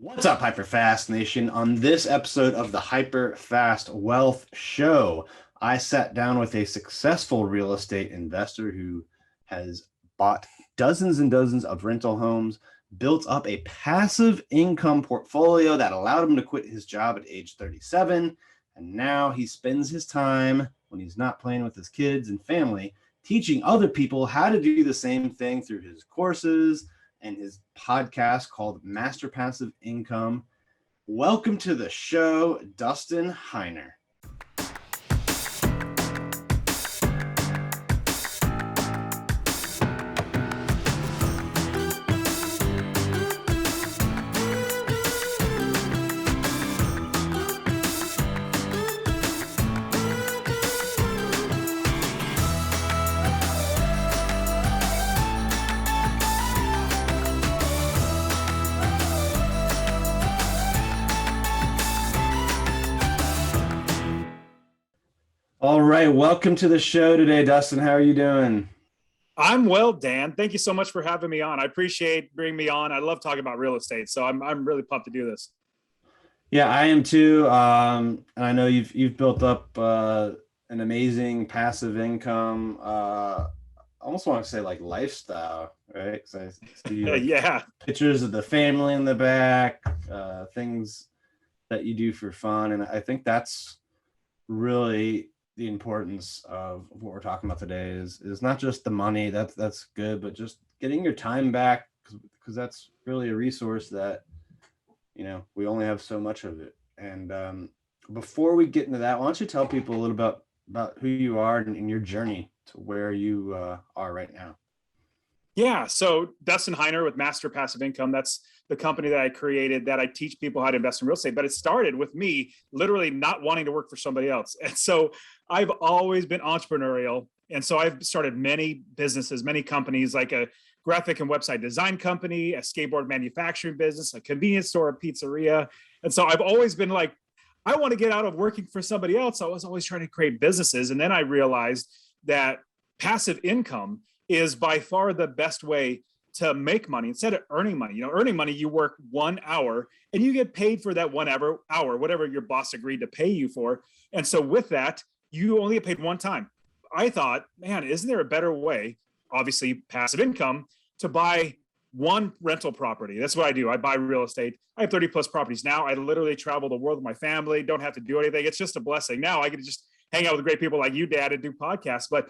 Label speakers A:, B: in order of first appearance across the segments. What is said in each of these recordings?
A: What's up, HyperFast Nation? On this episode of the HyperFast Wealth Show, I sat down with a successful real estate investor who has bought dozens and dozens of rental homes, built up a passive income portfolio that allowed him to quit his job at age 37. And now he spends his time when he's not playing with his kids and family, teaching other people how to do the same thing through his courses and his podcast called Master Passive Income. Welcome to the show, Dustin Heiner. All right, welcome to the show today, Dustin. How are you doing?
B: I'm well, Dan. Thank you so much for having me on. I appreciate bringing me on. I love talking about real estate, so I'm really pumped to do this.
A: Yeah, I am too. And I know you've built up an amazing passive income. I almost want to say like lifestyle, right? Because I see
B: Yeah.
A: pictures of the family in the back, things that you do for fun, and I think that's really the importance of what we're talking about today is not just the money, that's good, but just getting your time back, because that's really a resource that we only have so much of it. And before we get into that, why don't you tell people a little about who you are and your journey to where you are right now?
B: Yeah. So Dustin Heiner with Master Passive Income, that's the company that I created that I teach people how to invest in real estate. But it started with me literally not wanting to work for somebody else. And so I've always been entrepreneurial. And so I've started many businesses, many companies, like a graphic and website design company, a skateboard manufacturing business, a convenience store, a pizzeria. And so I've always been like, I want to get out of working for somebody else. I was always trying to create businesses. And then I realized that passive income is by far the best way to make money instead of earning money. Earning money, you work 1 hour and you get paid for that 1 hour, whatever your boss agreed to pay you for. And so with that, you only get paid one time. I thought, man, isn't there a better way, obviously passive income, to buy one rental property? That's what I do. I buy real estate. I have 30 plus properties now. I literally travel the world with my family, don't have to do anything. It's just a blessing. Now I get to just hang out with great people like you, Dad, and do podcasts. But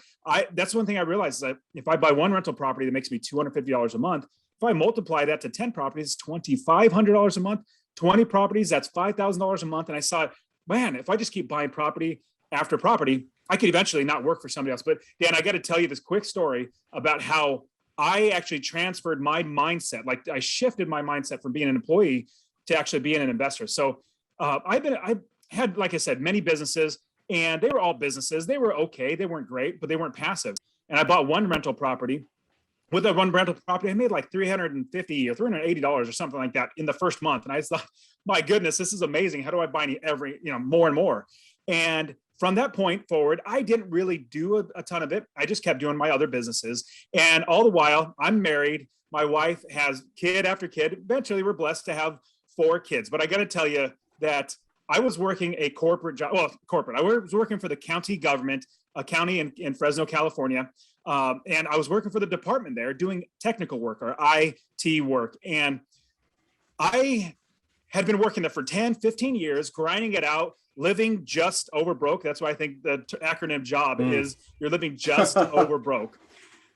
B: that's one thing I realized, is that if I buy one rental property that makes me $250 a month, if I multiply that to 10 properties, $2,500 a month, 20 properties, that's $5,000 a month. And I saw, man, if I just keep buying property after property, I could eventually not work for somebody else. But Dan, I got to tell you this quick story about how I actually transferred my mindset. Like I shifted my mindset from being an employee to actually being an investor. So I had, like I said, many businesses. And they were all businesses. They were okay. They weren't great, but they weren't passive. And I bought one rental property. With that one rental property, I made like $350 or $380 or something like that in the first month. And I thought, my goodness, this is amazing. How do I buy more and more? And from that point forward, I didn't really do a ton of it. I just kept doing my other businesses. And all the while, I'm married. My wife has kid after kid. Eventually, we're blessed to have 4 kids. But I got to tell you that I was working a corporate job. Well, corporate. I was working for the county government, a county in Fresno, California. And I was working for the department there doing technical work or IT work. And I had been working there for 10, 15 years, grinding it out, living just over broke. That's why I think the acronym JOB is you're living just over broke.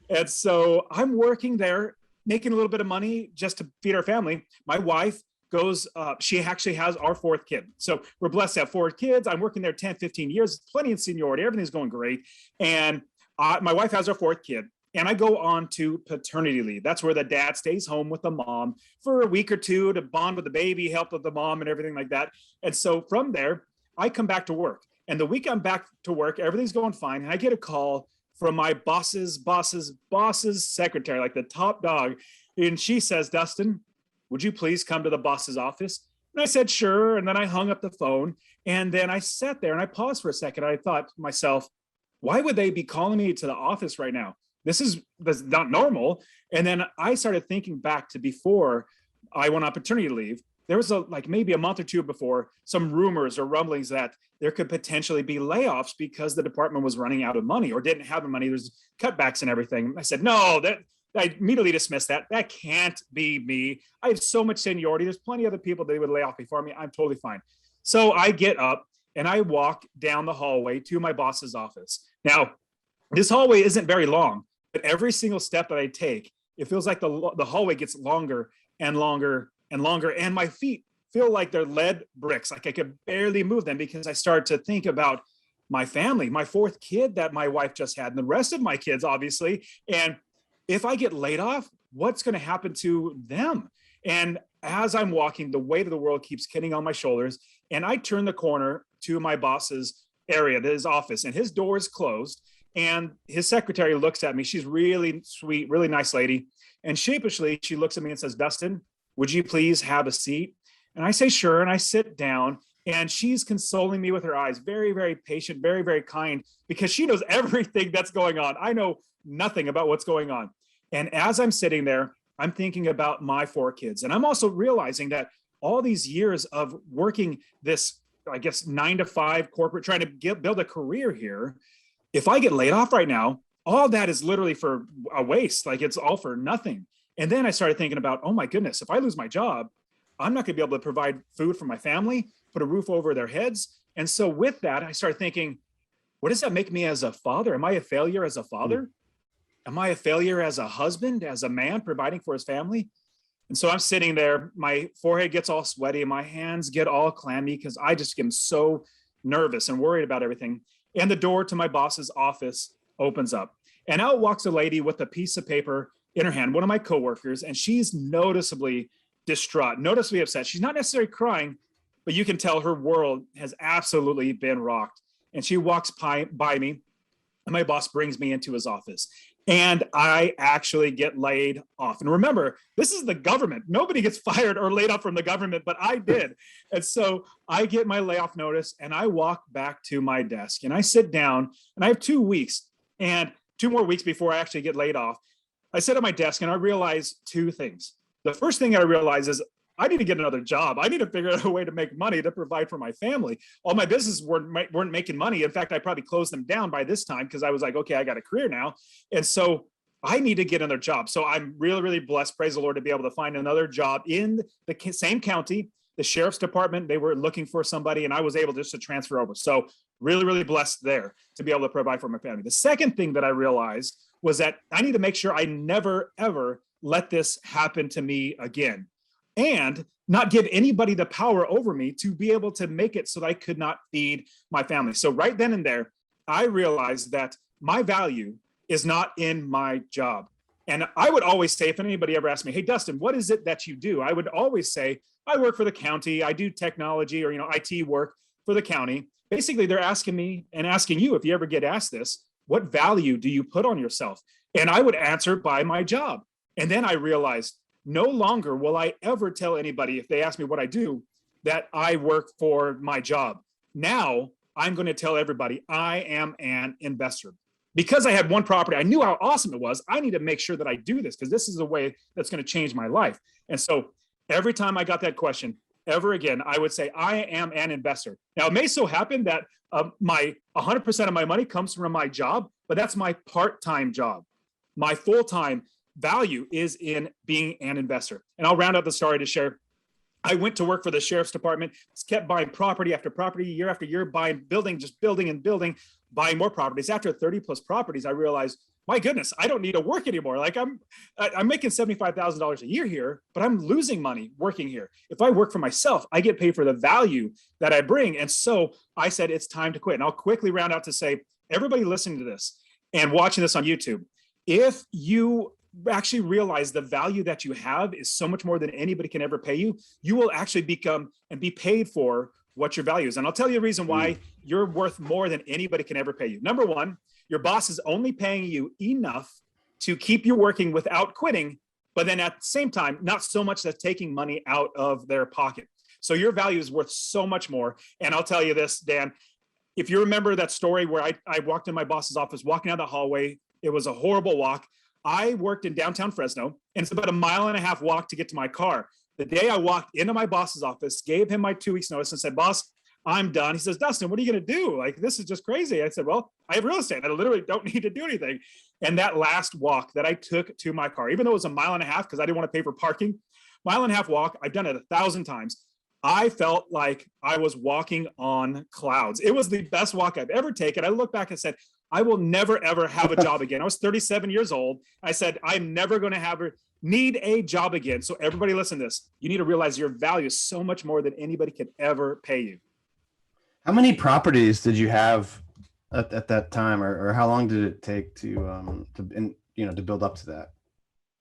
B: And so I'm working there, making a little bit of money just to feed our family. My wife goes, she actually has our 4th kid. So we're blessed to have 4 kids. I'm working there 10, 15 years, plenty of seniority. Everything's going great. And my wife has our 4th kid. And I go on to paternity leave. That's where the dad stays home with the mom for a week or two to bond with the baby, help with the mom and everything like that. And so from there, I come back to work. And the week I'm back to work, everything's going fine. And I get a call from my boss's secretary, like the top dog. And she says, Dustin, would you please come to the boss's office? And I said, sure. And then I hung up the phone. And then I sat there and I paused for a second. I thought to myself, why would they be calling me to the office right now? This is not normal. And then I started thinking back to before I went on paternity leave. there was like maybe a month or two before, some rumors or rumblings that there could potentially be layoffs because the department was running out of money or didn't have the money. There's cutbacks and everything. I said, no, that I immediately dismissed that. That can't be me. I have so much seniority. There's plenty of other people that would lay off before me. I'm totally fine. So I get up and I walk down the hallway to my boss's office. Now, this hallway isn't very long, but every single step that I take, it feels like the hallway gets longer and longer and longer. And my feet feel like they're lead bricks. Like I could barely move them because I start to think about my family, my fourth kid that my wife just had, and the rest of my kids, obviously. And if I get laid off, what's going to happen to them? And as I'm walking, the weight of the world keeps hitting on my shoulders. And I turn the corner to my boss's area, his office, and his door is closed. And his secretary looks at me. She's really sweet, really nice lady. And sheepishly, she looks at me and says, Dustin, would you please have a seat? And I say, sure. And I sit down, and she's consoling me with her eyes, very, very patient, very, very kind, because she knows everything that's going on. I know nothing about what's going on. And as I'm sitting there, I'm thinking about my four kids. And I'm also realizing that all these years of working this, I guess, 9-to-5 corporate, trying to build a career here, if I get laid off right now, all that is literally for a waste. Like it's all for nothing. And then I started thinking about, oh my goodness, if I lose my job, I'm not gonna be able to provide food for my family, put a roof over their heads. And so with that, I started thinking, what does that make me as a father? Am I a failure as a father? Am I a failure as a husband, as a man providing for his family? And so I'm sitting there, my forehead gets all sweaty, my hands get all clammy because I just am so nervous and worried about everything. And the door to my boss's office opens up. And out walks a lady with a piece of paper in her hand, one of my coworkers, and she's noticeably distraught, noticeably upset. She's not necessarily crying, but you can tell her world has absolutely been rocked. And she walks by me, and my boss brings me into his office. And I actually get laid off. And remember, this is the government. Nobody gets fired or laid off from the government, but I did. And so I get my layoff notice and I walk back to my desk and I sit down, and I have 2 weeks and 2 more weeks before I actually get laid off. I sit at my desk and I realize 2 things. The first thing I realize is I need to get another job. I need to figure out a way to make money to provide for my family. All my businesses weren't making money. In fact, I probably closed them down by this time because I was like, okay, I got a career now. And so I need to get another job. So I'm really, really blessed, praise the Lord, to be able to find another job in the same county, the sheriff's department. They were looking for somebody and I was able just to transfer over. So really, really blessed there to be able to provide for my family. The second thing that I realized was that I need to make sure I never, ever let this happen to me again, and not give anybody the power over me to be able to make it so that I could not feed my family. So right then and there, I realized that my value is not in my job. And I would always say, if anybody ever asked me, hey, Dustin, what is it that you do? I would always say, I work for the county. I do technology or, IT work for the county. Basically, they're asking me and asking you, if you ever get asked this, what value do you put on yourself? And I would answer by my job. And then I realized, no longer will I ever tell anybody, if they ask me what I do, that I work for my job. Now I'm going to tell everybody I am an investor. Because I had one property, I knew how awesome it was. I need to make sure that I do this because this is a way that's going to change my life. And so every time I got that question, ever again, I would say, I am an investor. Now, it may so happen that my 100% of my money comes from my job, but that's my part-time job. My full-time value is in being an investor. And I'll round out the story to share. I went to work for the sheriff's department, kept buying property after property, year after year, buying, building, just building and building, buying more properties. After 30 plus properties, I realized, my goodness, I don't need to work anymore. Like I'm making $75,000 a year here, but I'm losing money working here. If I work for myself, I get paid for the value that I bring. And so I said, it's time to quit. And I'll quickly round out to say, everybody listening to this and watching this on YouTube, if you actually realize the value that you have is so much more than anybody can ever pay you, you will actually become and be paid for what your value is. And I'll tell you a reason why you're worth more than anybody can ever pay you. Number one, your boss is only paying you enough to keep you working without quitting, but then at the same time, not so much that's taking money out of their pocket. So your value is worth so much more. And I'll tell you this, Dan, if you remember that story where I walked in my boss's office, walking down the hallway, it was a horrible walk. I worked in downtown Fresno, and it's about a 1.5 mile walk to get to my car. The day I walked into my boss's office, gave him my 2 weeks notice and said, boss, I'm done. He says, Dustin, what are you going to do? Like, this is just crazy. I said, well, I have real estate. I literally don't need to do anything. And that last walk that I took to my car, even though it was a mile and a half, because I didn't want to pay for parking, mile and a half walk, I've done it 1,000 times. I felt like I was walking on clouds. It was the best walk I've ever taken. I looked back and said, I will never, ever have a job again. I was 37 years old. I said, I'm never going to need a job again. So everybody listen to this. You need to realize your value is so much more than anybody could ever pay you.
A: How many properties did you have at that time, or how long did it take to build up to that?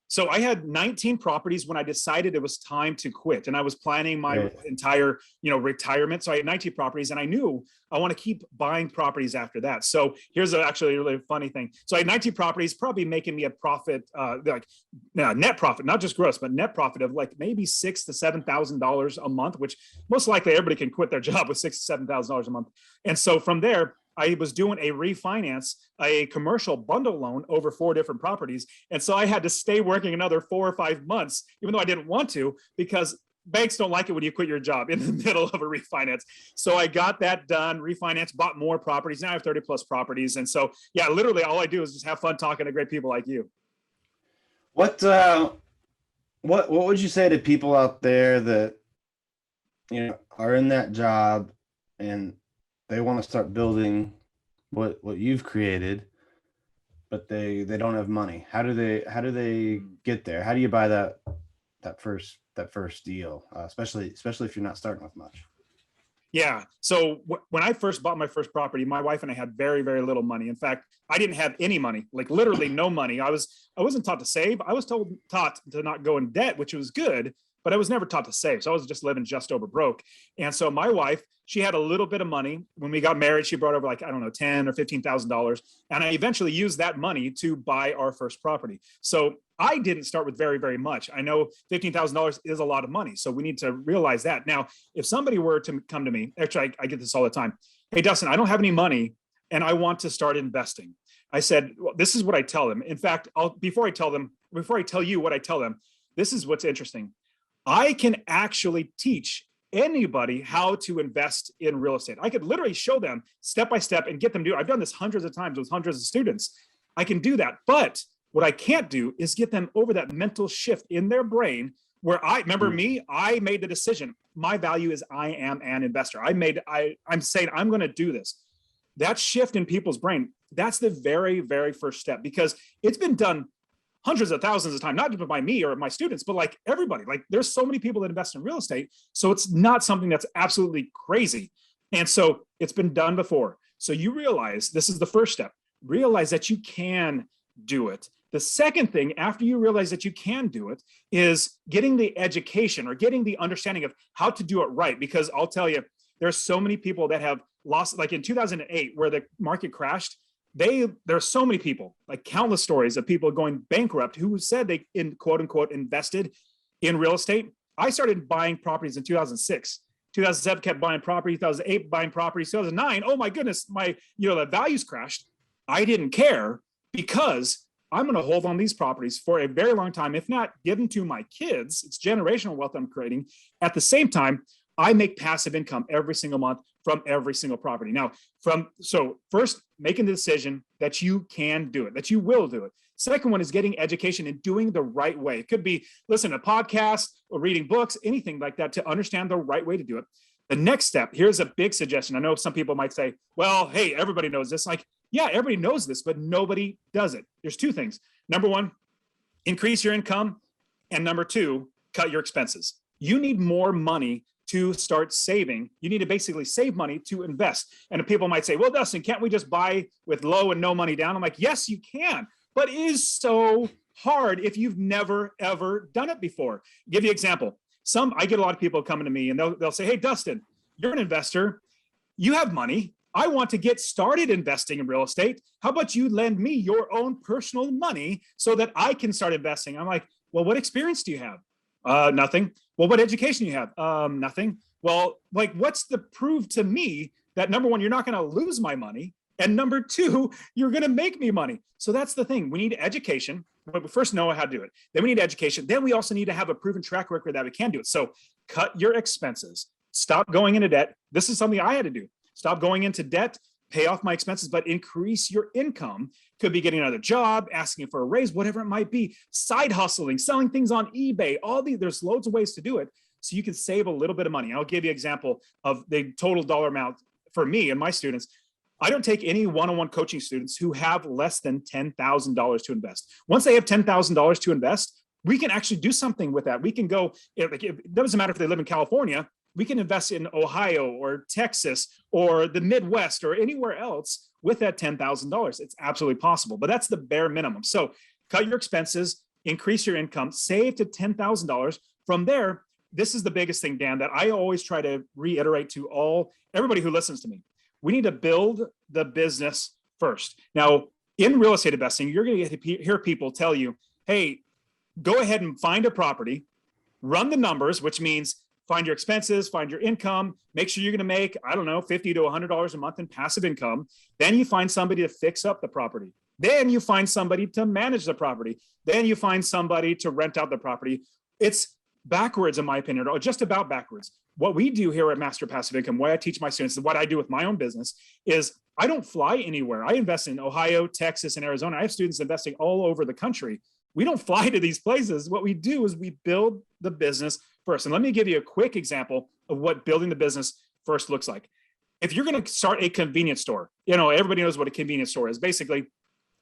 B: So I had 19 properties when I decided it was time to quit, and I was planning my entire, retirement. So I had 19 properties, and I knew I want to keep buying properties after that. So here's actually a really funny thing. So I had 19 properties, probably making me a profit, net profit, not just gross, but net profit of like maybe $6,000 to $7,000 a month, which most likely everybody can quit their job with $6,000 to $7,000 a month. And so from there, I was doing a refinance, a commercial bundle loan over 4 different properties. And so I had to stay working another 4 or 5 months, even though I didn't want to, because banks don't like it when you quit your job in the middle of a refinance. So I got that done, refinanced, bought more properties. Now I have 30 plus properties. And so, yeah, literally all I do is just have fun talking to great people like you.
A: What would you say to people out there that, are in that job and they want to start building what you've created, but they don't have money? How do they get there? How do you buy that first deal, especially if you're not starting with much?
B: Yeah. So when I first bought my first property, my wife and I had very, very little money. In fact, I didn't have any money, like literally no money. I wasn't taught to save. I was taught to not go in debt, which was good, but I was never taught to save. So I was just living just over broke. And so my wife, she had a little bit of money. When we got married, she brought over like, I don't know, $10,000 or $15,000. And I eventually used that money to buy our first property. So I didn't start with very, very much. I know $15,000 is a lot of money. So we need to realize that. Now, if somebody were to come to me, actually, I get this all the time. Hey, Dustin, I don't have any money and I want to start investing. I said, well, this is what I tell them. In fact, before I tell you what I tell them, this is what's interesting. I can actually teach anybody how to invest in real estate. I could literally show them step by step and get them to do it. I've done this hundreds of times with hundreds of students. I can do that. But what I can't do is get them over that mental shift in their brain where I made the decision. My value is I am an investor. I'm saying I'm going to do this. That shift in people's brain, that's the very, very first step, because it's been done hundreds of thousands of times, not just by me or my students, but like everybody. Like there's so many people that invest in real estate. So it's not something that's absolutely crazy. And so it's been done before. So you realize this is the first step. Realize that you can do it. The second thing, after you realize that you can do it, is getting the education or getting the understanding of how to do it right. Because I'll tell you, there's so many people that have lost, like in 2008, where the market crashed. There's so many people, like countless stories of people going bankrupt who said they, in quote unquote, invested in real estate. I started buying properties in 2006. 2007 kept buying property. 2008 buying properties. 2009, oh my goodness, the values crashed. I didn't care, because I'm going to hold on these properties for a very long time. If not, give them to my kids. It's generational wealth I'm creating. At the same time, I make passive income every single month from every single property. Now, so first, making the decision that you can do it, that you will do it. Second one is getting education and doing the right way. It could be listening to podcasts or reading books, anything like that, to understand the right way to do it. The next step, here's a big suggestion. I know some people might say, well, hey, everybody knows this. Like, yeah, everybody knows this, but nobody does it. There's 2 things. Number 1, increase your income. And number 2, cut your expenses. You need more money to start saving. You need to basically save money to invest. And people might say, well, Dustin, can't we just buy with low and no money down? I'm like, yes, you can, but it is so hard if you've never, ever done it before. I'll give you an example. I get a lot of people coming to me and they'll say, hey, Dustin, you're an investor. You have money. I want to get started investing in real estate. How about you lend me your own personal money so that I can start investing? I'm like, well, what experience do you have? Nothing. Well, what education do you have? Nothing. Well, like, what's the proof to me that, number one, you're not going to lose my money, And number two, you're going to make me money. So that's the thing. We need education. But we first know how to do it. Then we need education. Then we also need to have a proven track record that we can do it. So cut your expenses. Stop going into debt. This is something I had to do. Stop going into debt, pay off my expenses, but increase your income. Could be getting another job, asking for a raise, whatever it might be. Side hustling, selling things on eBay. There's loads of ways to do it. So you can save a little bit of money. I'll give you an example of the total dollar amount for me and my students. I don't take any one-on-one coaching students who have less than $10,000 to invest. Once they have $10,000 to invest, we can actually do something with that. We can go, it doesn't matter if they live in California, we can invest in Ohio or Texas or the Midwest or anywhere else with that $10,000. It's absolutely possible, but that's the bare minimum. So cut your expenses, increase your income, save to $10,000. From there, this is the biggest thing, Dan, that I always try to reiterate to everybody who listens to me. We need to build the business first. Now, in real estate investing, you're going to hear people tell you, hey, go ahead and find a property, run the numbers, which means find your expenses, find your income, make sure you're going to make, I don't know, $50 to $100 a month in passive income. Then you find somebody to fix up the property. Then you find somebody to manage the property. Then you find somebody to rent out the property. It's backwards, in my opinion, or just about backwards. What we do here at Master Passive Income, what I teach my students, and what I do with my own business is I don't fly anywhere. I invest in Ohio, Texas, and Arizona. I have students investing all over the country. We don't fly to these places. What we do is we build the business first. And let me give you a quick example of what building the business first looks like. If you're going to start a convenience store, everybody knows what a convenience store is. Basically,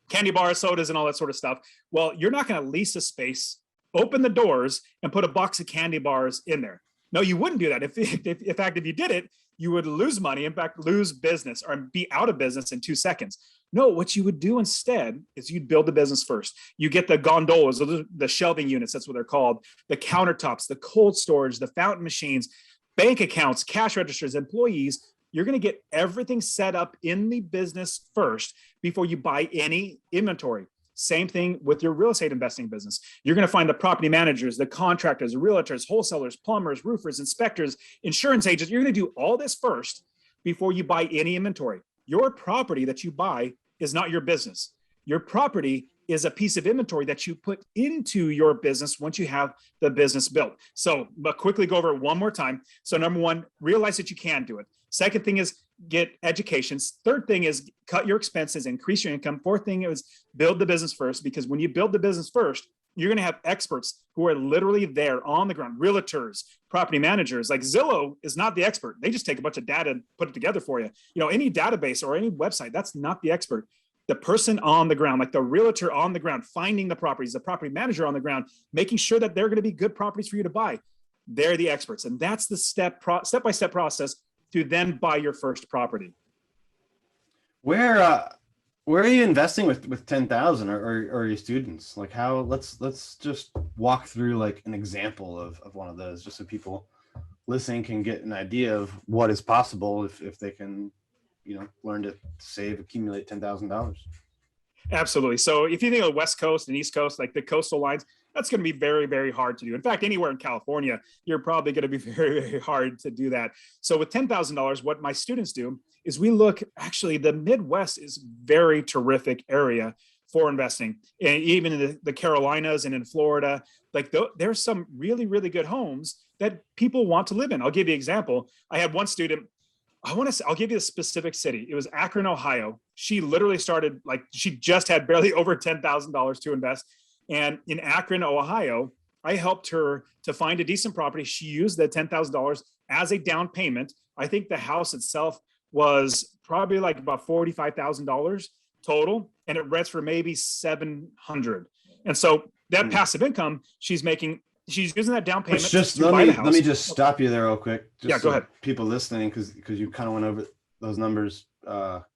B: candy bars, sodas, and all that sort of stuff. Well, you're not going to lease a space, open the doors, and put a box of candy bars in there. No, you wouldn't do that. In fact, if you did it, you would lose money, in fact, lose business or be out of business in 2 seconds. No, what you would do instead is you'd build the business first. You get the gondolas, the shelving units, that's what they're called, the countertops, the cold storage, the fountain machines, bank accounts, cash registers, employees. You're going to get everything set up in the business first before you buy any inventory. Same thing with your real estate investing business. You're going to find the property managers, the contractors, the realtors, wholesalers, plumbers, roofers, inspectors, insurance agents. You're going to do all this first before you buy any inventory. Your property that you buy is not your business. Your property is a piece of inventory that you put into your business once you have the business built. So, but quickly go over it one more time. So number one, realize that you can do it. Second thing is get education. Third thing is cut your expenses, increase your income. Fourth thing is build the business first, because when you build the business first, you're going to have experts who are literally there on the ground, realtors, property managers. Like Zillow is not the expert. They just take a bunch of data and put it together for you. Any database or any website, that's not the expert. The person on the ground, like the realtor on the ground, finding the properties, the property manager on the ground, making sure that they're going to be good properties for you to buy. They're the experts. And that's the step-by-step process to then buy your first property.
A: Where are you investing with 10,000 or your students? Like how, let's just walk through like an example of one of those, just so people listening can get an idea of what is possible if they can, learn to accumulate $10,000.
B: Absolutely. So if you think of the West Coast and East Coast, like the coastal lines, that's going to be very, very hard to do. In fact, anywhere in California, you're probably going to be very, very hard to do that. So with $10,000, what my students do is we look, actually, the Midwest is very terrific area for investing. And even in the Carolinas and in Florida, like there's some really, really good homes that people want to live in. I'll give you an example. I had one student, I'll give you a specific city. It was Akron, Ohio. She literally started, she just had barely over $10,000 to invest. And in Akron, Ohio, I helped her to find a decent property. She used the $10,000 as a down payment. I think the house itself was probably like about $45,000 total, and it rents for maybe $700. And so that passive income she's using that down payment to buy the house.
A: Let me just stop you there real quick.
B: Go ahead.
A: People listening, because you kind of went over those numbers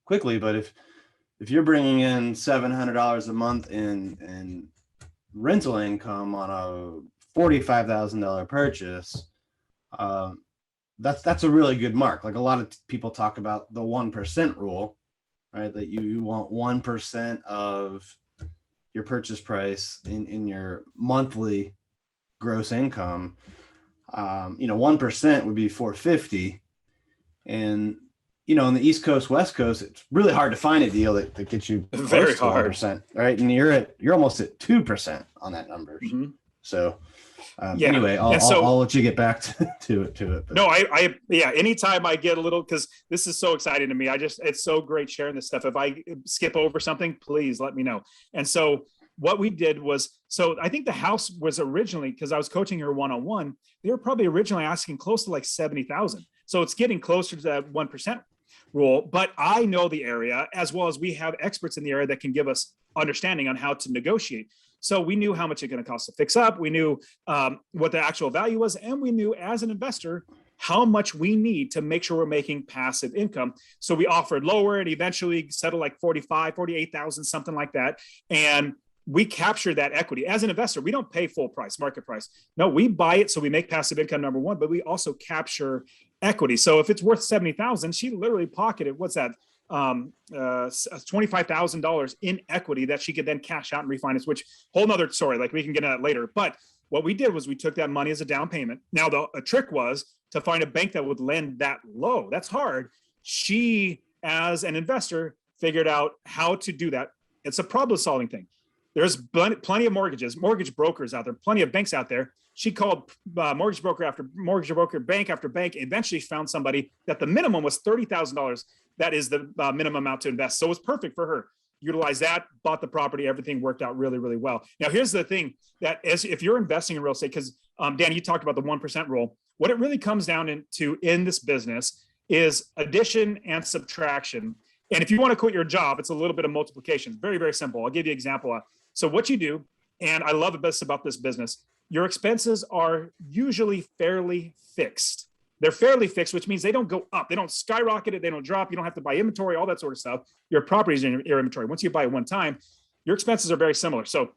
A: quickly, but if you're bringing in $700 a month in rental income on a $45,000 purchase, that's a really good mark. Like a lot of people talk about the 1% rule, right? That you want 1% of your purchase price in your monthly gross income. 1% would be $450, and on the East Coast, West Coast, it's really hard to find a deal that gets you
B: Very
A: close to
B: hard.
A: 1%, right? And you're almost at 2% on that number.
B: Mm-hmm.
A: So
B: Yeah.
A: anyway, I'll let you get back to it. But.
B: No, yeah. Anytime I get a little, because this is so exciting to me. It's so great sharing this stuff. If I skip over something, please let me know. And so what we did was, so I think the house was originally, because I was coaching her one-on-one, they were probably originally asking close to like 70,000. So it's getting closer to that 1% rule. But I know the area, as well as we have experts in the area that can give us understanding on how to negotiate. So we knew how much it's going to cost to fix up. We knew what the actual value was. And we knew as an investor, how much we need to make sure we're making passive income. So we offered lower and eventually settled like 45, 48,000, something like that. And we capture that equity. As an investor, we don't pay full price, market price. No, we buy it so we make passive income, number one, but we also capture equity. So if it's worth 70,000, she literally pocketed, what's that? $25,000 in equity that she could then cash out and refinance, which whole nother story, like we can get into that later. But what we did was we took that money as a down payment. Now the trick was to find a bank that would lend that low. That's hard. She, as an investor, figured out how to do that. It's a problem solving thing. There's plenty of mortgage brokers out there, plenty of banks out there. She called mortgage broker after mortgage broker, bank after bank, eventually found somebody that the minimum was $30,000. That is the minimum amount to invest. So it was perfect for her. Utilized that, bought the property, everything worked out really, really well. Now, here's the thing that if you're investing in real estate, because Dan, you talked about the 1% rule, what it really comes down to in this business is addition and subtraction. And if you want to quit your job, it's a little bit of multiplication. Very, very simple. I'll give you an example. So what you do, and I love the best about this business, your expenses are usually fairly fixed. They're fairly fixed, which means they don't go up. They don't skyrocket it. They don't drop. You don't have to buy inventory, all that sort of stuff. Your properties in your inventory. Once you buy it one time, your expenses are very similar. So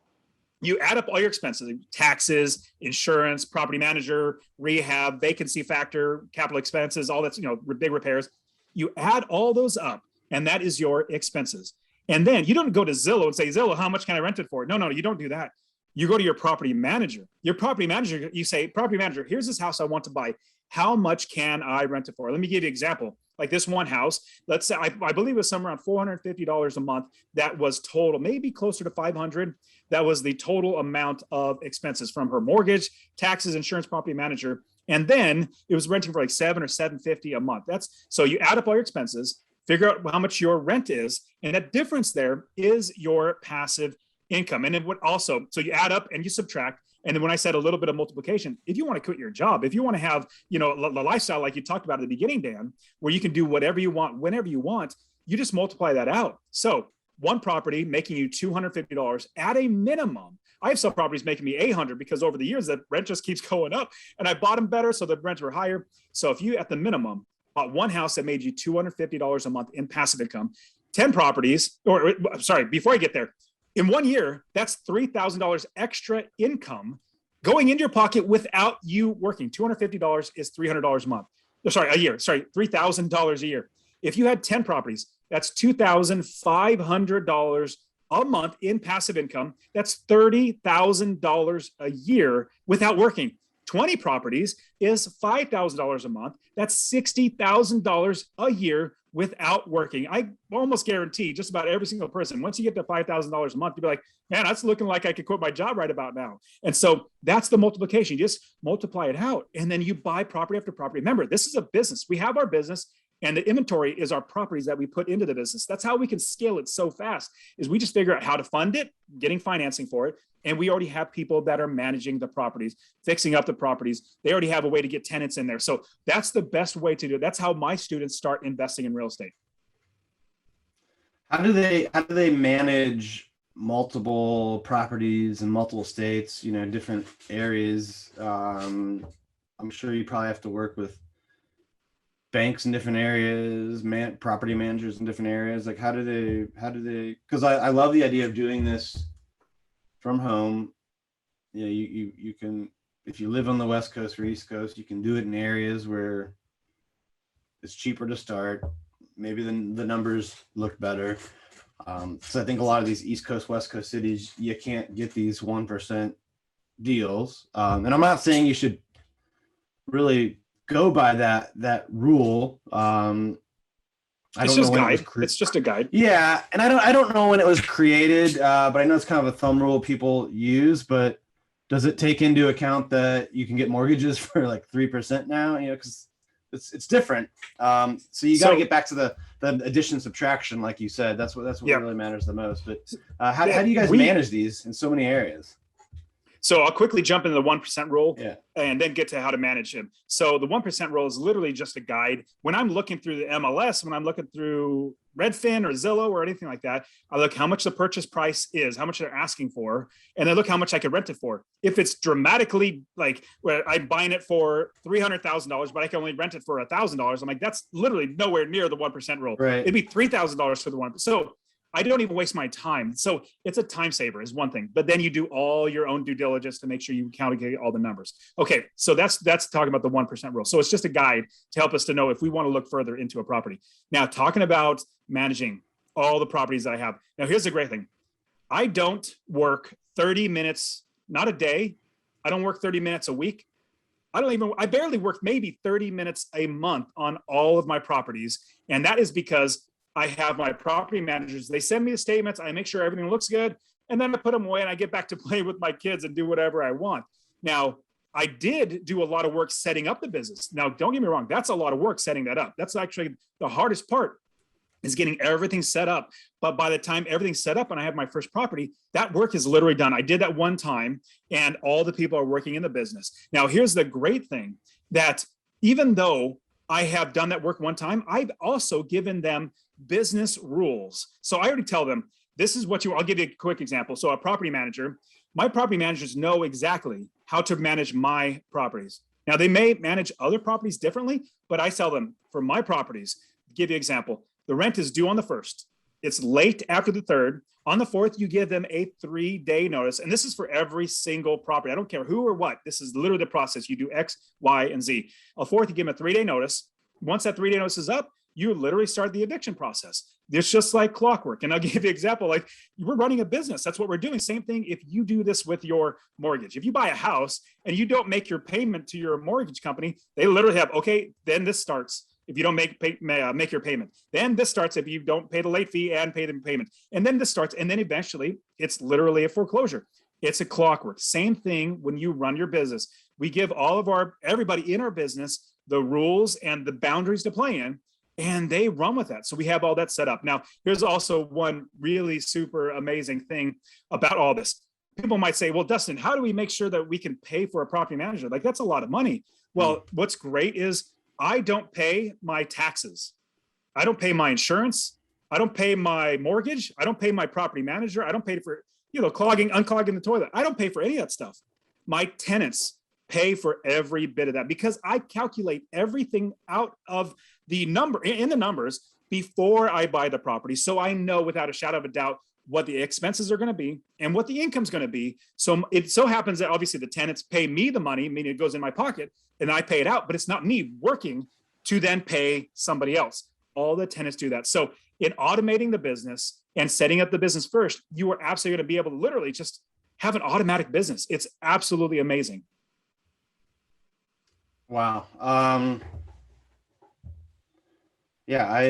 B: you add up all your expenses, taxes, insurance, property manager, rehab, vacancy factor, capital expenses, all that's, big repairs. You add all those up, and that is your expenses. And then you don't go to Zillow and say, Zillow, how much can I rent it for? No, you don't do that. You go to your property manager. Your property manager, you say, property manager, here's this house I want to buy. How much can I rent it for? Let me give you an example. Like this one house, let's say, I believe it was somewhere around $450 a month. That was total, maybe closer to $500. That was the total amount of expenses from her mortgage, taxes, insurance, property manager. And then it was renting for like $700 or $750 a month. So you add up all your expenses, figure out how much your rent is. And that difference there is your passive income. And then so you add up and you subtract. And then when I said a little bit of multiplication, if you want to quit your job, if you want to have, the lifestyle like you talked about at the beginning, Dan, where you can do whatever you want, whenever you want, you just multiply that out. So one property making you $250 at a minimum. I have some properties making me $800 because over the years that rent just keeps going up, and I bought them better, so the rents were higher. So if you at the minimum bought one house that made you $250 a month in passive income, 10 properties, before I get there, in 1 year, that's $3,000 extra income going into your pocket without you working. $250 is $300 a month. A year. $3,000 a year. If you had 10 properties, that's $2,500 a month in passive income. That's $30,000 a year without working. 20 properties is $5,000 a month. That's $60,000 a year without working. I almost guarantee just about every single person, once you get to $5,000 a month, you'll be like, man, that's looking like I could quit my job right about now. And so that's the multiplication. You just multiply it out, and then you buy property after property. Remember, this is a business. We have our business, and the inventory is our properties that we put into the business. That's how we can scale it so fast, is we just figure out how to fund it, getting financing for it. And we already have people that are managing the properties, fixing up the properties. They already have a way to get tenants in there. So that's the best way to do it. That's how my students start investing in real estate.
A: How do they manage multiple properties in multiple states, different areas? I'm sure you probably have to work with banks in different areas, property managers in different areas. Like how do they, because I love the idea of doing this from home. You can, if you live on the West Coast or East Coast, you can do it in areas where it's cheaper to start. Maybe the numbers look better. So I think a lot of these East Coast, West Coast cities, you can't get these 1% deals. And I'm not saying you should really go by that rule. I
B: It's
A: don't know
B: just
A: when it was
B: guide. It's just a guide.
A: Yeah, and I don't know when it was created, but I know it's kind of a thumb rule people use. But does it take into account that you can get mortgages for like 3% now? You know, because it's different. So you got to
B: So
A: get back to the addition subtraction, like you said. That's what
B: yeah,
A: really matters the most. But how
B: that
A: do you guys
B: we
A: manage these in so many areas?
B: So I'll quickly jump into the 1% rule
A: Yeah.
B: and then get to how to manage him. So the 1% rule is literally just a guide. When I'm looking through the MLS, when I'm looking through Redfin or Zillow or anything like that, I look how much the purchase price is, how much they're asking for, and then look how much I could rent it for. If it's dramatically like where I'm buying it for $300,000, but I can only rent it for $1,000, I'm like, that's literally nowhere near the 1% rule.
A: Right.
B: It'd be $3,000 for the one. So I don't even waste my time. So it's a time saver is one thing, but then you do all your own due diligence to make sure you calculate all the numbers. Okay. So that's talking about the 1% rule. So it's just a guide to help us to know if we want to look further into a property. Now, talking about managing all the properties that I have. Now, here's the great thing. I don't work 30 minutes, not a day. I don't work 30 minutes a week. I barely work maybe 30 minutes a month on all of my properties. And that is because I have my property managers. They send me the statements. I make sure everything looks good. And then I put them away and I get back to play with my kids and do whatever I want. Now, I did do a lot of work setting up the business. Now, don't get me wrong. That's a lot of work setting that up. That's actually the hardest part is getting everything set up. But by the time everything's set up and I have my first property, that work is literally done. I did that one time and all the people are working in the business. Now, here's the great thing that even though I have done that work one time, I've also given them business rules. So I already tell them, this is what I'll give you a quick example. So my property managers know exactly how to manage my properties. Now they may manage other properties differently, but I tell them for my properties, give you an example. The rent is due on the 1st. It's late after the 3rd. On the 4th, you give them a 3-day notice. And this is for every single property. I don't care who or what. This is literally the process. You do X, Y, and Z. On the 4th, you give them a 3-day notice. Once that 3-day notice is up, you literally start the eviction process. It's just like clockwork. And I'll give you an example, like we're running a business. That's what we're doing. Same thing if you do this with your mortgage. If you buy a house and you don't make your payment to your mortgage company, they literally have, okay, then this starts. If you don't make your payment, then this starts if you don't pay the late fee and pay the payment. And then this starts. And then eventually it's literally a foreclosure. It's a clockwork. Same thing when you run your business. We give everybody in our business the rules and the boundaries to play in, and they run with that. So we have all that set up. Now, here's also one really super amazing thing about all this. People might say, well, Dustin, how do we make sure that we can pay for a property manager? Like, that's a lot of money. Well, what's great is I don't pay my taxes. I don't pay my insurance. I don't pay my mortgage. I don't pay my property manager. I don't pay for, unclogging the toilet. I don't pay for any of that stuff. My tenants pay for every bit of that because I calculate everything out of the numbers before I buy the property. So I know without a shadow of a doubt what the expenses are going to be and what the income's going to be. So it so happens that obviously the tenants pay me the money, meaning it goes in my pocket and I pay it out, but it's not me working to then pay somebody else. All the tenants do that. So in automating the business and setting up the business first, you are absolutely going to be able to literally just have an automatic business. It's absolutely amazing.
A: Wow. Yeah, I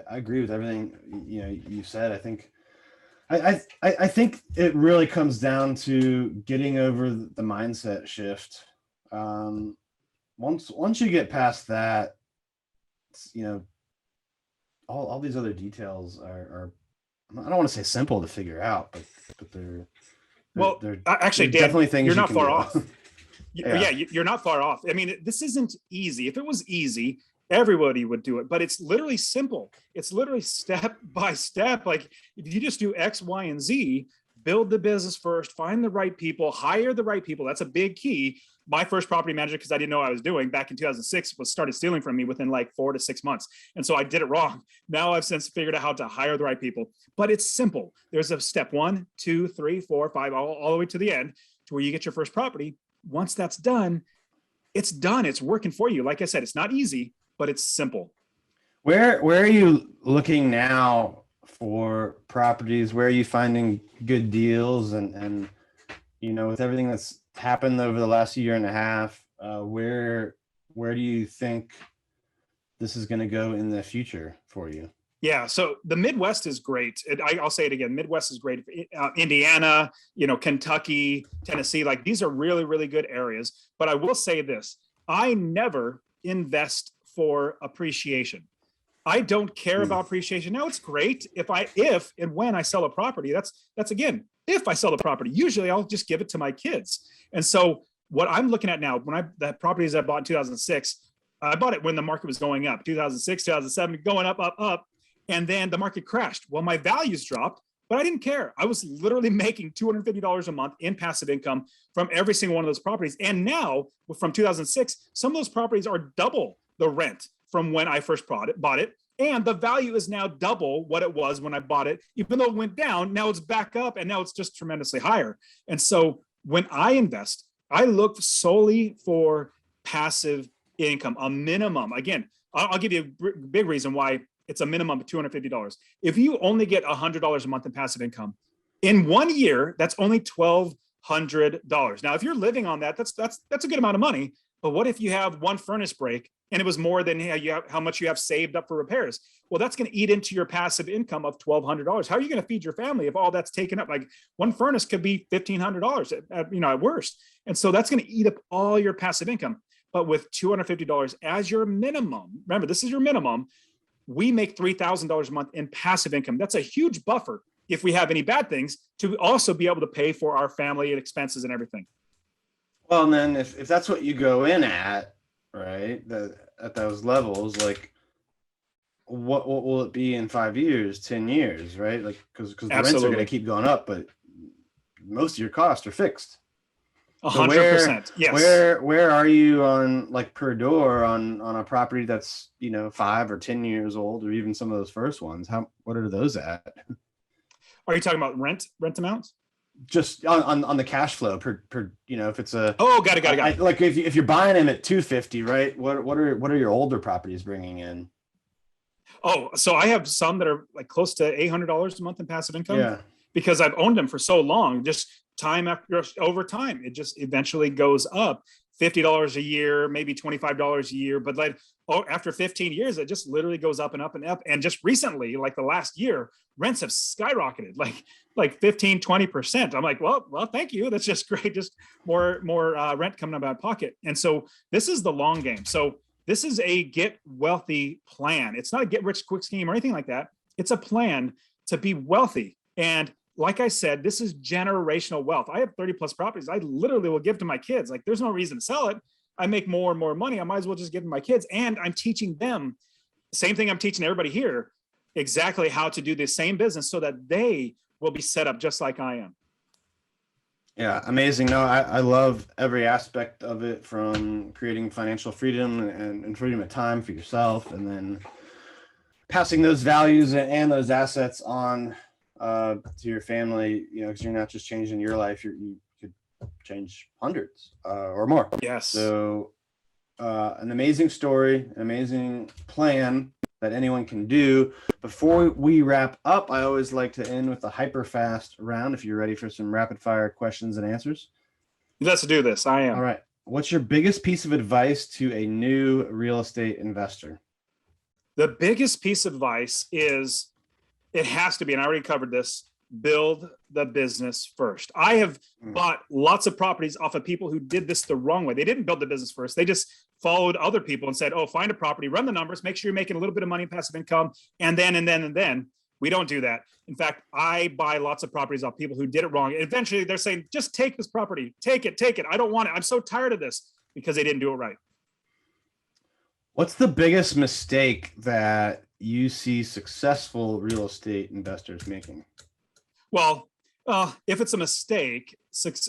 A: agree with everything you said. I think it really comes down to getting over the mindset shift. Once you get past that, all these other details are I don't want to say simple to figure out, but they're
B: actually, Dan,
A: definitely things
B: you're
A: you
B: not
A: can
B: far
A: do.
B: off. Yeah, you're not far off. I mean, this isn't easy. If it was easy, everybody would do it, but it's literally simple. It's literally step by step. Like if you just do X, Y, and Z, build the business first, find the right people, hire the right people. That's a big key. My first property manager, because I didn't know what I was doing back in 2006, started stealing from me within like 4 to 6 months. And so I did it wrong. Now I've since figured out how to hire the right people, but it's simple. There's a step 1, 2, 3, 4, 5, all the way to the end to where you get your first property. Once that's done, it's done. It's working for you. Like I said, it's not easy, but it's simple.
A: Where are you looking now for properties? Where are you finding good deals? And with everything that's happened over the last year and a half, where do you think this is going to go in the future for you?
B: Yeah, so the Midwest is great. I'll say it again. Midwest is great. Indiana, Kentucky, Tennessee, like these are really, really good areas. But I will say this: I never invest for appreciation. I don't care about appreciation. Now it's great if and when I sell a property. That's again, if I sell the property. Usually I'll just give it to my kids. And so what I'm looking at now, the properties I bought in 2006, I bought it when the market was going up, 2006, 2007, going up, up, up. And then the market crashed. Well, my values dropped, but I didn't care. I was literally making $250 a month in passive income from every single one of those properties. And now from 2006, some of those properties are double the rent from when I first bought it. And the value is now double what it was when I bought it. Even though it went down, now it's back up and now it's just tremendously higher. And so when I invest, I look solely for passive income, a minimum. Again, I'll give you a big reason why it's a minimum of $250. If you only get $100 a month in passive income, in 1 year, that's only $1,200. Now, if you're living on that, that's a good amount of money. But what if you have one furnace break and it was more than how much you have saved up for repairs? Well, that's going to eat into your passive income of $1,200. How are you going to feed your family if all that's taken up? Like one furnace could be $1,500 at worst. And so that's going to eat up all your passive income. But with $250 as your minimum, remember, this is your minimum, we make $3,000 a month in passive income. That's a huge buffer if we have any bad things to also be able to pay for our family and expenses and everything.
A: Well, and then if that's what you go in at, right, at those levels, like what will it be in 5 years, 10 years, right? Like, because the rents are going to keep going up, but most of your costs are fixed.
B: 100%. Yes.
A: Where are you on like per door on a property that's 5 or 10 years old, or even some of those first ones? What are those at?
B: Are you talking about rent amounts?
A: Just on the cash flow per if it's a
B: got it.
A: Like if you're buying them at 250, right? What are your older properties bringing in?
B: Oh, so I have some that are like close to $800 a month in passive income.
A: Yeah,
B: because I've owned them for so long. Just over time, it just eventually goes up $50 a year, maybe $25 a year. But after 15 years, it just literally goes up and up and up. And just recently, like the last year, rents have skyrocketed like 15, 20%. I'm like, well, thank you. That's just great. Just more rent coming out of my pocket. And so this is the long game. So this is a get wealthy plan. It's not a get rich quick scheme or anything like that. It's a plan to be wealthy. And like I said, this is generational wealth. I have 30 plus properties. I literally will give to my kids. Like there's no reason to sell it. I make more and more money. I might as well just give to my kids. And I'm teaching them the same thing I'm teaching everybody here, exactly how to do the same business so that they will be set up just like I am.
A: Yeah, amazing. No, I love every aspect of it, from creating financial freedom and freedom of time for yourself, and then passing those values and those assets on to your family, because you're not just changing your life, you could change hundreds or more.
B: Yes.
A: So an amazing story, an amazing plan that anyone can do. Before we wrap up, I always like to end with a HyperFast round. If you're ready for some rapid fire questions and answers.
B: Let's do this. I am.
A: All right. What's your biggest piece of advice to a new real estate investor?
B: The biggest piece of advice is, it has to be, and I already covered this, build the business first. I have bought lots of properties off of people who did this the wrong way. They didn't build the business first. They just followed other people and said, find a property, run the numbers, make sure you're making a little bit of money in passive income, and then. We don't do that. In fact, I buy lots of properties off people who did it wrong. Eventually, they're saying, just take this property. Take it. I don't want it. I'm so tired of this, because they didn't do it right.
A: What's the biggest mistake that you see successful real estate investors making?
B: Well, if it's a mistake, it's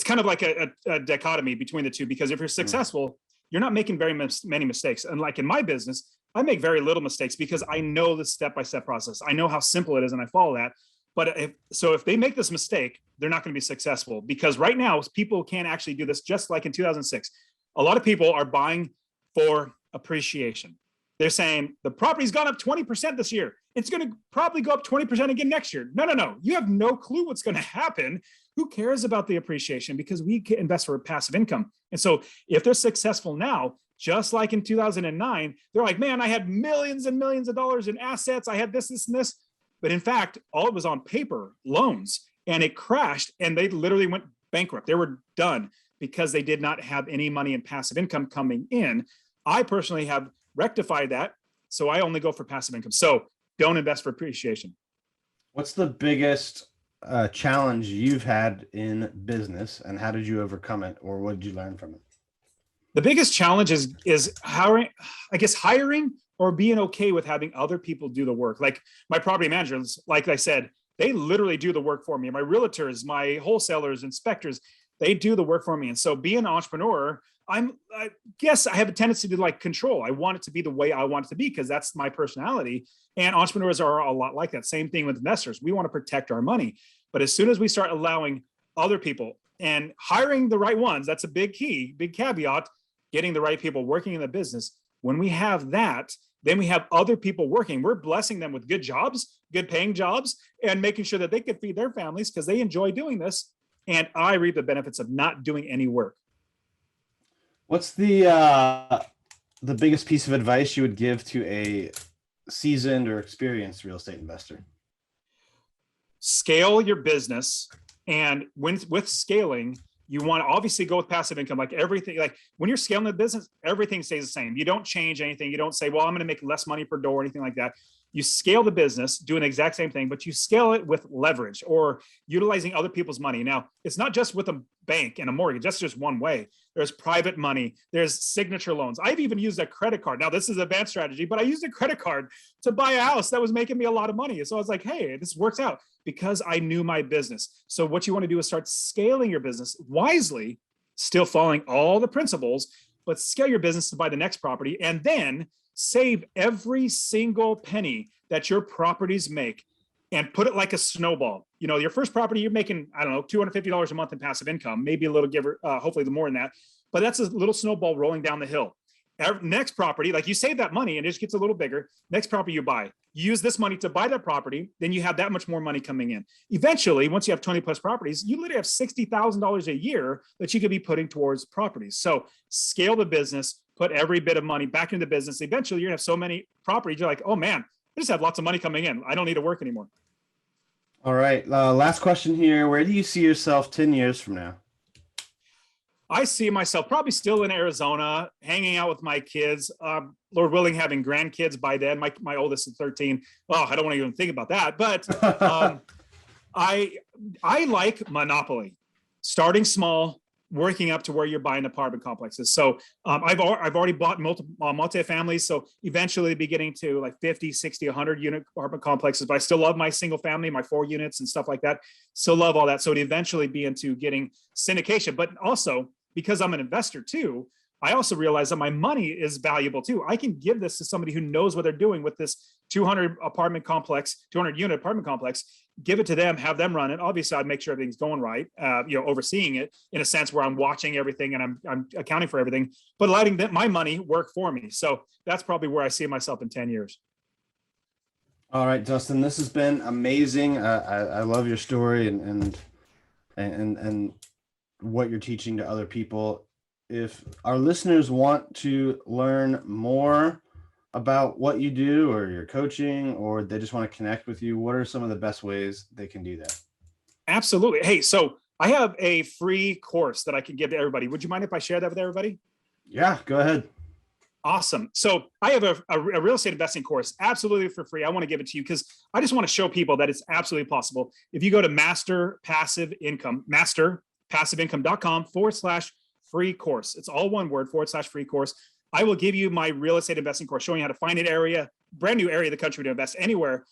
B: kind of like a dichotomy between the two, because if you're successful, you're not making very many mistakes. And like in my business, I make very little mistakes because I know the step-by-step process. I know how simple it is and I follow that. But if they make this mistake, they're not going to be successful, because right now people can't actually do this. Just like in 2006, a lot of people are buying for appreciation. They're saying the property's gone up 20% this year. It's going to probably go up 20% again next year. No. You have no clue what's going to happen. Who cares about the appreciation? Because we can invest for passive income. And so if they're successful now, just like in 2009, they're like, man, I had millions and millions of dollars in assets. I had this, this, and this. But in fact, all it was on paper, loans, and it crashed and they literally went bankrupt. They were done because they did not have any money in passive income coming in. I personally have rectified that. So I only go for passive income. So don't invest for appreciation.
A: What's the biggest challenge you've had in business, and how did you overcome it, or what did you learn from it?
B: The biggest challenge is hiring, I guess, hiring or being okay with having other people do the work. Like my property managers, like I said, they literally do the work for me. My realtors, my wholesalers, inspectors, they do the work for me. And so being an entrepreneur, I guess I have a tendency to like control. I want it to be the way I want it to be because that's my personality. And entrepreneurs are a lot like that. Same thing with investors. We want to protect our money. But as soon as we start allowing other people and hiring the right ones, that's a big key, big caveat, getting the right people working in the business. When we have that, then we have other people working. We're blessing them with good jobs, good paying jobs, and making sure that they can feed their families because they enjoy doing this. And I reap the benefits of not doing any work.
A: What's the biggest piece of advice you would give to a seasoned or experienced real estate investor?
B: Scale your business. And with scaling, you want to obviously go with passive income. Like everything, like when you're scaling the business, everything stays the same. You don't change anything. You don't say, well, I'm going to make less money per door or anything like that. You scale the business, do an exact same thing, but you scale it with leverage or utilizing other people's money. Now, it's not just with a bank and a mortgage. That's just one way. There's private money. There's signature loans. I've even used a credit card. Now, this is a advanced strategy, but I used a credit card to buy a house that was making me a lot of money. So I was like, hey, this works out because I knew my business. So what you want to do is start scaling your business wisely, still following all the principles, but scale your business to buy the next property and then save every single penny that your properties make and put it like a snowball. You know, your first property, you're making, I don't know, $250 a month in passive income, maybe a little giver, hopefully more than that, but that's a little snowball rolling down the hill. Next property, like you save that money and it just gets a little bigger. Next property you buy, you use this money to buy that property, then you have that much more money coming in. Eventually, once you have 20 plus properties, you literally have $60,000 a year that you could be putting towards properties. So scale the business, put every bit of money back into the business. Eventually, you're gonna have so many properties, you're like, oh man, I just have lots of money coming in. I don't need to work anymore.
A: All right, last question here. Where do you see yourself 10 years from now?
B: I see myself probably still in Arizona, hanging out with my kids. Lord willing, having grandkids by then. My oldest is 13. Oh, I don't want to even think about that. But I like monopoly, starting small, working up to where you're buying apartment complexes. So I've already bought multiple multifamilies. So eventually be getting to like 50, 60, 100 unit apartment complexes, but I still love my single family, my 4 units and stuff like that. Still love all that. So to eventually be into getting syndication, but also because I'm an investor too, I also realize that my money is valuable too. I can give this to somebody who knows what they're doing with this 200 unit apartment complex, give it to them, have them run it. Obviously I'd make sure everything's going right, overseeing it in a sense where I'm watching everything and I'm accounting for everything, but letting my money work for me. So that's probably where I see myself in 10 years.
A: All right, Dustin, this has been amazing. I love your story and what you're teaching to other people. If our listeners want to learn more about what you do or your coaching, or they just want to connect with you, what are some of the best ways they can do that?
B: Absolutely. Hey, so I have a free course that I can give to everybody. Would you mind if I share that with everybody?
A: Yeah, go ahead.
B: Awesome. So I have a real estate investing course absolutely for free. I want to give it to you because I just want to show people that it's absolutely possible. If you go to masterpassiveincome.com/free course, it's all one word, /free course. I will give you my real estate investing course showing you how to find an area, brand new area of the country to invest anywhere,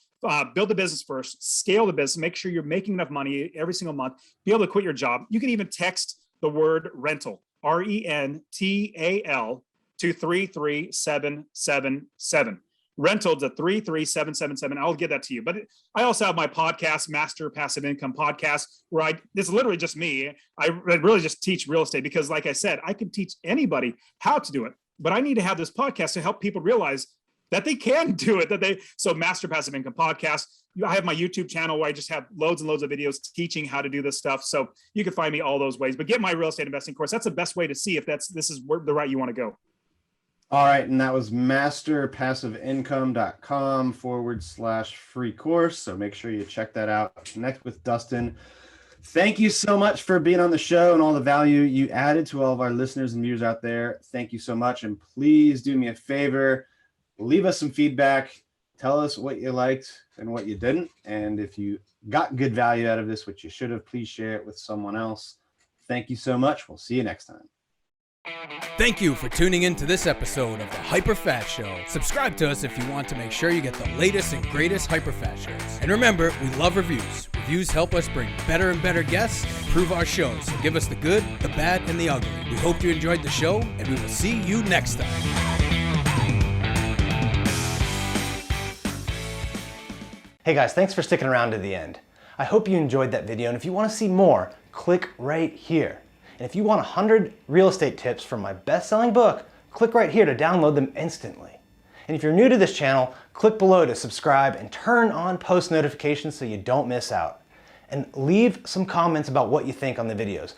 B: build the business first, scale the business, make sure you're making enough money every single month, be able to quit your job. You can even text the word rental, RENTAL, to 33777. Rental to 33777. I'll get that to you. But I also have my podcast, Master Passive Income Podcast, where this is literally just me. I really just teach real estate because, like I said, I can teach anybody how to do it. But I need to have this podcast to help people realize that they can do it. So Master Passive Income Podcast. I have my YouTube channel where I just have loads and loads of videos teaching how to do this stuff. So you can find me all those ways. But get my real estate investing course. That's the best way to see if this is the right you want to go.
A: All right, and that was masterpassiveincome.com/free course. So make sure you check that out. Connect with Dustin. Thank you so much for being on the show and all the value you added to all of our listeners and viewers out there. Thank you so much. And please do me a favor, leave us some feedback. Tell us what you liked and what you didn't. And if you got good value out of this, which you should have, please share it with someone else. Thank you so much. We'll see you next time.
C: Thank you for tuning in to this episode of the HyperFast Show. Subscribe to us if you want to make sure you get the latest and greatest HyperFast shows. And remember, we love reviews. Reviews help us bring better and better guests and improve our shows. So give us the good, the bad, and the ugly. We hope you enjoyed the show, and we will see you next time.
D: Hey guys, thanks for sticking around to the end. I hope you enjoyed that video, and if you want to see more, click right here. And if you want 100 real estate tips from my best-selling book, click right here to download them instantly. And if you're new to this channel, click below to subscribe and turn on post notifications so you don't miss out. And leave some comments about what you think on the videos.